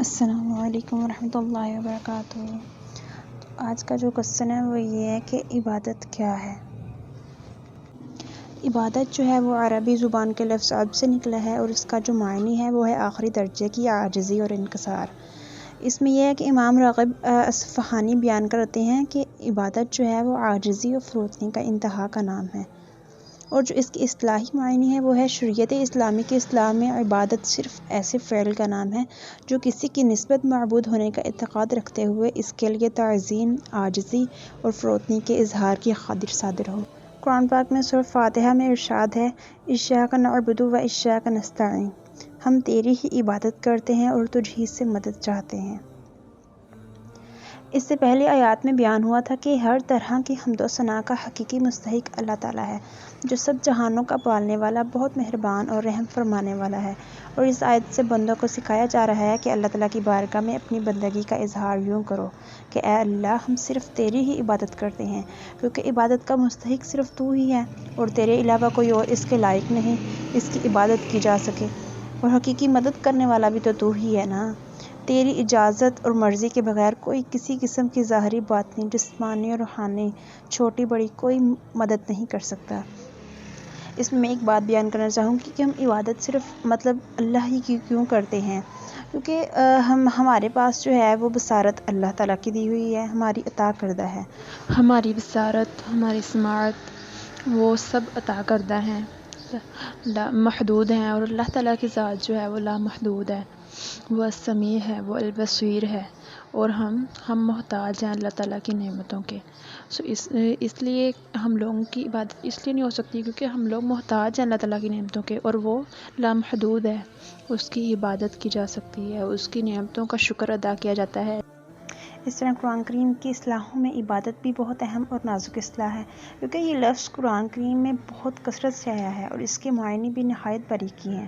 السلام علیکم ورحمۃ اللہ وبرکاتہ۔ آج کا جو کوسچن ہے وہ یہ ہے کہ عبادت کیا ہے؟ عبادت جو ہے وہ عربی زبان کے لفظ عبد سے نکلا ہے اور اس کا جو معنی ہے وہ ہے آخری درجے کی عاجزی اور انکسار۔ اس میں یہ ہے کہ امام راغب اصفہانی بیان کرتے ہیں کہ عبادت جو ہے وہ عاجزی اور فروتنی کا انتہا کا نام ہے، اور جو اس کی اصطلاحی معنی ہے وہ ہے شریعت اسلامی کے اسلام میں عبادت صرف ایسے فعل کا نام ہے جو کسی کی نسبت معبود ہونے کا اعتقاد رکھتے ہوئے اس کے لیے تعظیم، عاجزی اور فروتنی کے اظہار کی خاطر صادر ہو۔ قرآن پاک میں سورۃ فاتحہ میں ارشاد ہے، ایاک نعبد و ایاک نستعین، ہم تیری ہی عبادت کرتے ہیں اور تجھ ہی سے مدد چاہتے ہیں۔ اس سے پہلے آیات میں بیان ہوا تھا کہ ہر طرح کی حمد و ثنا کا حقیقی مستحق اللہ تعالیٰ ہے، جو سب جہانوں کا پالنے والا، بہت مہربان اور رحم فرمانے والا ہے۔ اور اس آیت سے بندوں کو سکھایا جا رہا ہے کہ اللہ تعالیٰ کی بارگاہ میں اپنی بندگی کا اظہار یوں کرو کہ اے اللہ، ہم صرف تیری ہی عبادت کرتے ہیں، کیونکہ عبادت کا مستحق صرف تو ہی ہے اور تیرے علاوہ کوئی اور اس کے لائق نہیں اس کی عبادت کی جا سکے، اور حقیقی مدد کرنے والا بھی تو ہی ہے نا۔ تیری اجازت اور مرضی کے بغیر کوئی کسی قسم کی ظاہری، باطنی، جسمانی اور روحانی چھوٹی بڑی کوئی مدد نہیں کر سکتا۔ اس میں ایک بات بیان کرنا چاہوں گی کہ ہم عبادت صرف اللہ ہی کی کیوں کرتے ہیں، کیونکہ ہمارے پاس جو ہے وہ بصارت اللہ تعالیٰ کی دی ہوئی ہے، ہماری عطا کردہ ہے۔ ہماری بصارت، ہماری سماعت وہ سب عطا کردہ ہیں، محدود ہیں، اور اللہ تعالیٰ کی ذات جو ہے وہ لامحدود ہے، وہ السمیع ہے، وہ البصیر ہے، اور ہم محتاج ہیں اللہ تعالیٰ کی نعمتوں کے۔ اس لیے ہم لوگوں کی عبادت اس لیے نہیں ہو سکتی کیونکہ ہم لوگ محتاج ہیں اللہ تعالیٰ کی نعمتوں کے، اور وہ لامحدود ہے، اس کی عبادت کی جا سکتی ہے، اس کی نعمتوں کا شکر ادا کیا جاتا ہے۔ اس طرح قرآن کریم کی اصطلاحوں میں عبادت بھی بہت اہم اور نازک اصطلاح ہے، کیونکہ یہ لفظ قرآن کریم میں بہت کثرت سے آیا ہے اور اس کے معنی بھی نہایت باریکی ہیں۔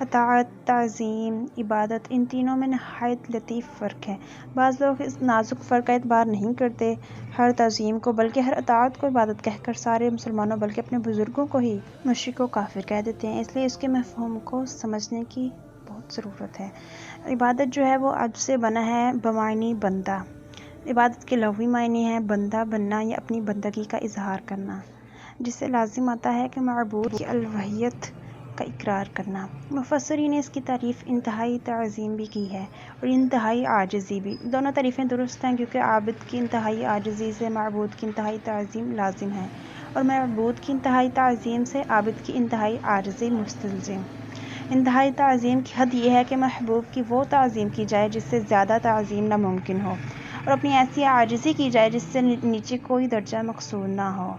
اطاعت، تعظیم، عبادت، ان تینوں میں نہایت لطیف فرق ہے۔ بعض لوگ اس نازک فرق کا اعتبار نہیں کرتے، ہر تعظیم کو بلکہ ہر اطاعت کو عبادت کہہ کر سارے مسلمانوں بلکہ اپنے بزرگوں کو ہی مشرک و کافر کہہ دیتے ہیں، اس لیے اس کے مفہوم کو سمجھنے کی بہت ضرورت ہے۔ عبادت جو ہے وہ عبد سے بنا ہے بمعنی بندہ۔ عبادت کے لغوی معنی ہے بندہ بننا یا اپنی بندگی کا اظہار کرنا، جس سے لازم آتا ہے کہ معبود کی الوہیت کا اقرار کرنا۔ مفسرین نے اس کی تعریف انتہائی تعظیم بھی کی ہے اور انتہائی عاجزی بھی۔ دونوں تعریفیں درست ہیں، کیونکہ عابد کی انتہائی عاجزی سے معبود کی انتہائی تعظیم لازم ہے، اور معبود کی انتہائی تعظیم سے عابد کی انتہائی عاجزی مستلزم۔ انتہائی تعظیم کی حد یہ ہے کہ محبوب کی وہ تعظیم کی جائے جس سے زیادہ تعظیم ناممکن ہو، اور اپنی ایسی عاجزی کی جائے جس سے نیچے کوئی درجہ مقصود نہ ہو۔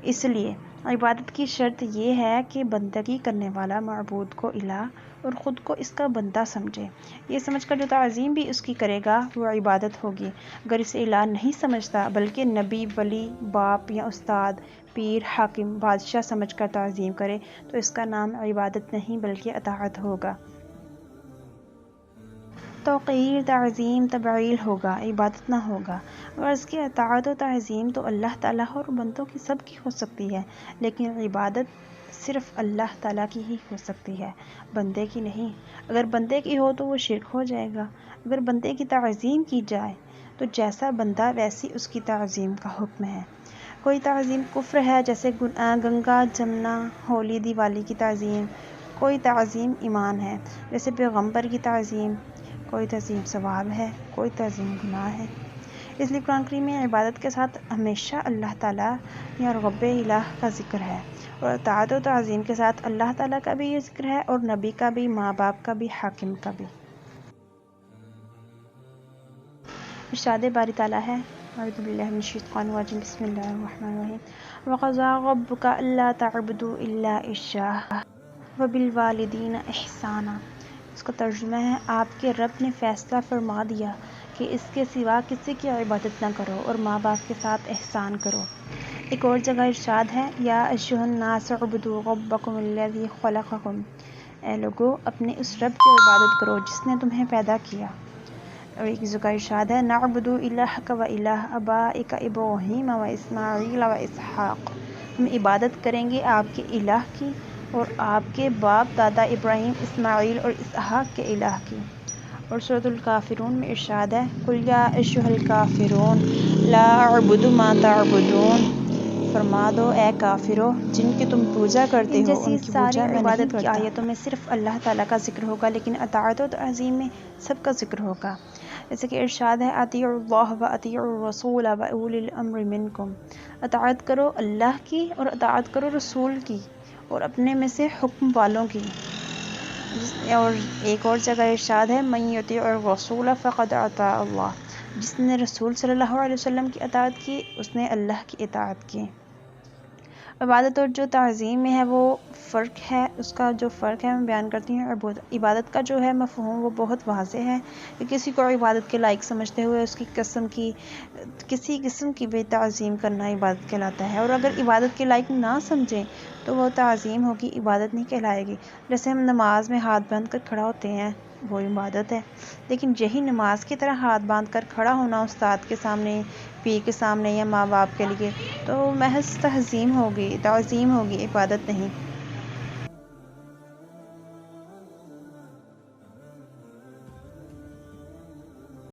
اس لیے عبادت کی شرط یہ ہے کہ بندگی کرنے والا معبود کو الہ اور خود کو اس کا بندہ سمجھے۔ یہ سمجھ کر جو تعظیم بھی اس کی کرے گا وہ عبادت ہوگی۔ اگر اسے الہ نہیں سمجھتا بلکہ نبی، ولی، باپ یا استاد، پیر، حاکم، بادشاہ سمجھ کر تعظیم کرے تو اس کا نام عبادت نہیں بلکہ اطاعت ہوگا۔ توقیر، تعظیم، تبعیل ہوگا، عبادت نہ ہوگا۔ غرض کہ اطاعت و تعظیم تو اللہ تعالیٰ اور بندوں کی سب کی ہو سکتی ہے، لیکن عبادت صرف اللہ تعالیٰ کی ہی ہو سکتی ہے، بندے کی نہیں۔ اگر بندے کی ہو تو وہ شرک ہو جائے گا۔ اگر بندے کی تعظیم کی جائے تو جیسا بندہ ویسی اس کی تعظیم کا حکم ہے۔ کوئی تعظیم کفر ہے، جیسے گنگا، جمنا، ہولی، دیوالی کی تعظیم۔ کوئی تعظیم ایمان ہے، جیسے پیغمبر کی تعظیم۔ کوئی تعظیم ثواب ہے، کوئی تعظیم گناہ ہے۔ اس لیے قرآن کریم میں عبادت کے ساتھ ہمیشہ اللہ تعالیٰ یا رب الہ کا ذکر ہے، اور اطاعت و تعظیم کے ساتھ اللہ تعالیٰ کا بھی یہ ذکر ہے، اور نبی کا بھی، ماں باپ کا بھی، حاکم کا بھی۔ ارشاد باری تعالیٰ ہے، اعوذ باللہ من الشیطان الرجیم، بسم اللہ الرحمن الرحیم، وَقَضَىٰ رَبُّكَ أَلَّا تَعْبُدُوا إِلَّا إِيَّاهُ وَبِالْوَالِدَيْنِ إِحْسَانًا۔ اس کا ترجمہ ہے، آپ کے رب نے فیصلہ فرما دیا کہ اس کے سوا کسی کی عبادت نہ کرو اور ماں باپ کے ساتھ احسان کرو۔ ایک اور جگہ ارشاد ہے، یا ایھا الناس اعبدوا ربکم الذی خلقکم، اے لوگو اپنے اس رب کی عبادت کرو جس نے تمہیں پیدا کیا۔ اور ایک جگہ ارشاد ہے، نعبد الہک و الہ آبائک ابراہیم و اسماعیل و اسحاق، ہم عبادت کریں گے آپ کے الہ کی اور آپ کے باپ دادا ابراہیم، اسماعیل اور اسحاق کے الہ کی۔ اور سورۃ الکافرون میں ارشاد ہے قل یا ایھا الکافرون لا اعبد ما تعبدون، فرما دو اے کافرو جن کی تم پوجا کرتے ہو ان کی پوجا میں نہیں کرتا۔ آیتوں میں صرف اللہ تعالیٰ کا ذکر ہوگا، لیکن اطاعت و تعظیم میں سب کا ذکر ہوگا، جیسے کہ ارشاد ہے اطیعوا اللہ و اطیعوا الرسول و اولی الامر منکم، اطاعت کرو اللہ کی اور اطاعت کرو رسول کی اور اپنے میں سے حکم والوں کی۔ اور ایک اور جگہ ارشاد ہے من یطیع الرسول فقد اطاع اللہ، جس نے رسول صلی اللہ علیہ وسلم کی اطاعت کی اس نے اللہ کی اطاعت کی۔ عبادت اور جو تعظیم میں ہے وہ فرق ہے، اس کا جو فرق ہے میں بیان کرتی ہوں۔ عبادت کا جو ہے مفہوم وہ بہت واضح ہے کہ کسی کو عبادت کے لائق سمجھتے ہوئے اس کی کسی قسم کی بے تعظیم کرنا عبادت کہلاتا ہے، اور اگر عبادت کے لائق نہ سمجھیں تو وہ تعظیم ہوگی، عبادت نہیں کہلائے گی۔ جیسے ہم نماز میں ہاتھ باندھ کر کھڑا ہوتے ہیں وہ عبادت ہے، لیکن یہی نماز کی طرح ہاتھ باندھ کر کھڑا ہونا استاد کے سامنے، پیر کے سامنے یا ماں باپ کے لیے تو محض تعظیم ہوگی، عبادت نہیں۔